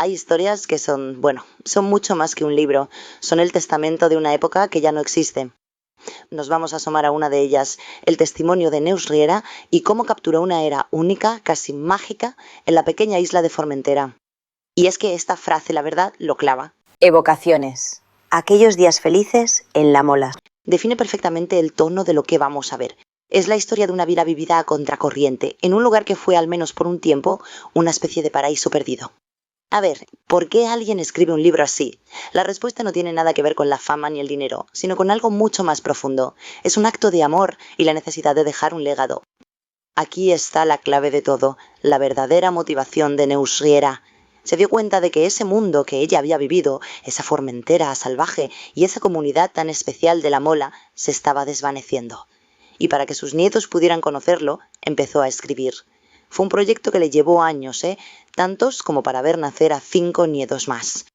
Hay historias que son mucho más que un libro, son el testamento de una época que ya no existe. Nos vamos a asomar a una de ellas, el testimonio de Neus Riera y cómo capturó una era única, casi mágica, en la pequeña isla de Formentera. Y es que esta frase, la verdad, lo clava. Evocaciones. Aquellos días felices en La Mola. Define perfectamente el tono de lo que vamos a ver. Es la historia de una vida vivida a contracorriente, en un lugar que fue, al menos por un tiempo, una especie de paraíso perdido. A ver, ¿por qué alguien escribe un libro así? La respuesta no tiene nada que ver con la fama ni el dinero, sino con algo mucho más profundo. Es un acto de amor y la necesidad de dejar un legado. Aquí está la clave de todo, la verdadera motivación de Neus Riera. Se dio cuenta de que ese mundo que ella había vivido, esa Formentera salvaje y esa comunidad tan especial de La Mola, se estaba desvaneciendo. Y para que sus nietos pudieran conocerlo, empezó a escribir. Fue un proyecto que le llevó años, tantos como para ver nacer a 5 nietos más.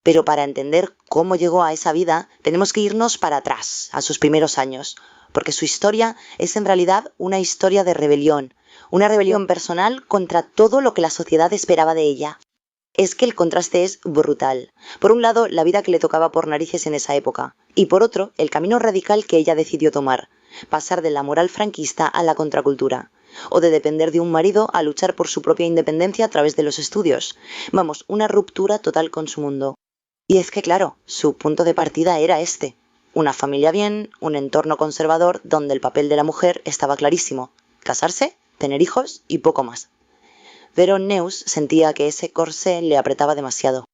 Pero para entender cómo llegó a esa vida, tenemos que irnos para atrás, a sus primeros años, porque su historia es en realidad una historia de rebelión, una rebelión personal contra todo lo que la sociedad esperaba de ella. Es que el contraste es brutal. Por un lado, la vida que le tocaba por narices en esa época, y por otro, el camino radical que ella decidió tomar, pasar de la moral franquista a la contracultura, o de depender de un marido a luchar por su propia independencia a través de los estudios. Vamos, una ruptura total con su mundo. Y es que claro, su punto de partida era este. Una familia bien, un entorno conservador donde el papel de la mujer estaba clarísimo. Casarse, tener hijos y poco más. Pero Neus sentía que ese corsé le apretaba demasiado.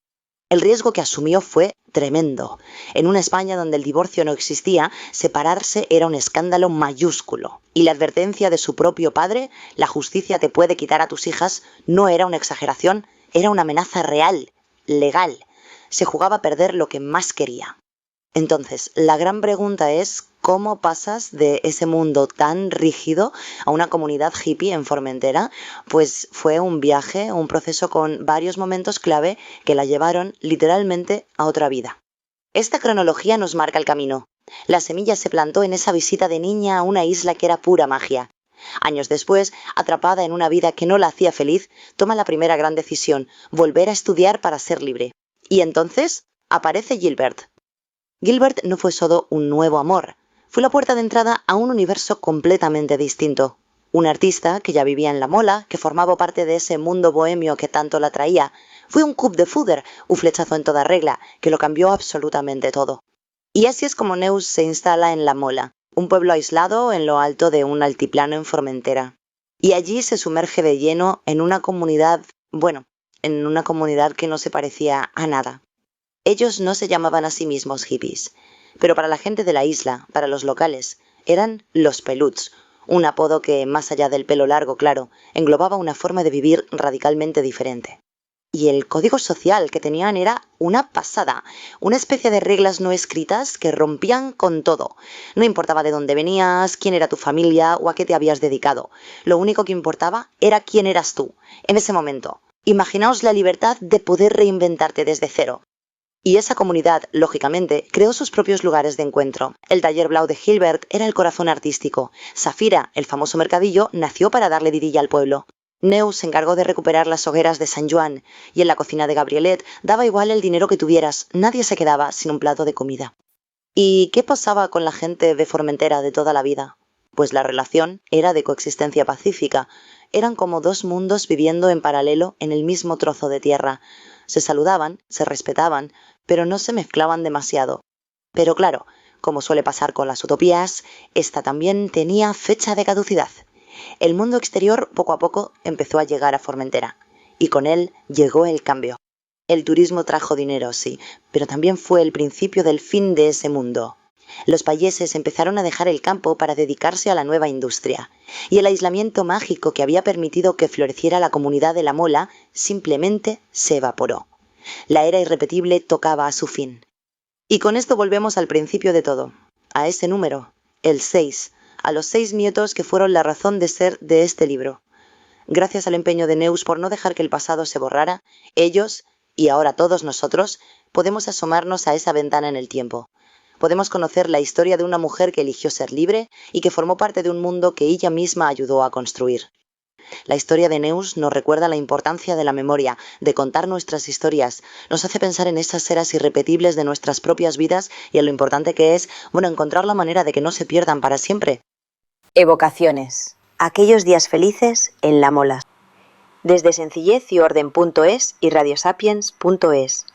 El riesgo que asumió fue tremendo. En una España donde el divorcio no existía, separarse era un escándalo mayúsculo. Y la advertencia de su propio padre, la justicia te puede quitar a tus hijas, no era una exageración, era una amenaza real, legal. Se jugaba a perder lo que más quería. Entonces, la gran pregunta es, ¿cómo pasas de ese mundo tan rígido a una comunidad hippie en Formentera? Pues fue un viaje, un proceso con varios momentos clave que la llevaron literalmente a otra vida. Esta cronología nos marca el camino. La semilla se plantó en esa visita de niña a una isla que era pura magia. Años después, atrapada en una vida que no la hacía feliz, toma la primera gran decisión, volver a estudiar para ser libre. Y entonces aparece Gilbert. Gilbert no fue solo un nuevo amor, fue la puerta de entrada a un universo completamente distinto. Un artista que ya vivía en La Mola, que formaba parte de ese mundo bohemio que tanto la atraía. Fue un coup de foudre, un flechazo en toda regla, que lo cambió absolutamente todo. Y así es como Neus se instala en La Mola, un pueblo aislado en lo alto de un altiplano en Formentera. Y allí se sumerge de lleno en una comunidad, en una comunidad que no se parecía a nada. Ellos no se llamaban a sí mismos hippies, pero para la gente de la isla, para los locales, eran los peluts, un apodo que, más allá del pelo largo, claro, englobaba una forma de vivir radicalmente diferente. Y el código social que tenían era una pasada, una especie de reglas no escritas que rompían con todo. No importaba de dónde venías, quién era tu familia o a qué te habías dedicado. Lo único que importaba era quién eras tú, en ese momento. Imaginaos la libertad de poder reinventarte desde cero. Y esa comunidad, lógicamente, creó sus propios lugares de encuentro. El taller Blau de Gilbert era el corazón artístico. Safira, el famoso mercadillo, nació para darle vidilla al pueblo. Neus se encargó de recuperar las hogueras de San Juan, y en la cocina de Gabrielet daba igual el dinero que tuvieras, nadie se quedaba sin un plato de comida. ¿Y qué pasaba con la gente de Formentera de toda la vida? Pues la relación era de coexistencia pacífica. Eran como dos mundos viviendo en paralelo en el mismo trozo de tierra. Se saludaban, se respetaban, pero no se mezclaban demasiado. Pero claro, como suele pasar con las utopías, esta también tenía fecha de caducidad. El mundo exterior poco a poco empezó a llegar a Formentera, y con él llegó el cambio. El turismo trajo dinero, sí, pero también fue el principio del fin de ese mundo. Los payeses empezaron a dejar el campo para dedicarse a la nueva industria, y el aislamiento mágico que había permitido que floreciera la comunidad de La Mola simplemente se evaporó. La era irrepetible tocaba a su fin. Y con esto volvemos al principio de todo, a ese número, el 6, a los 6 nietos que fueron la razón de ser de este libro. Gracias al empeño de Neus por no dejar que el pasado se borrara, ellos, y ahora todos nosotros, podemos asomarnos a esa ventana en el tiempo. Podemos conocer la historia de una mujer que eligió ser libre y que formó parte de un mundo que ella misma ayudó a construir. La historia de Neus nos recuerda la importancia de la memoria, de contar nuestras historias. Nos hace pensar en esas eras irrepetibles de nuestras propias vidas y en lo importante que es, encontrar la manera de que no se pierdan para siempre. Evocaciones. Aquellos días felices en La Mola. Desde sencillez y orden.es y radiosapiens.es.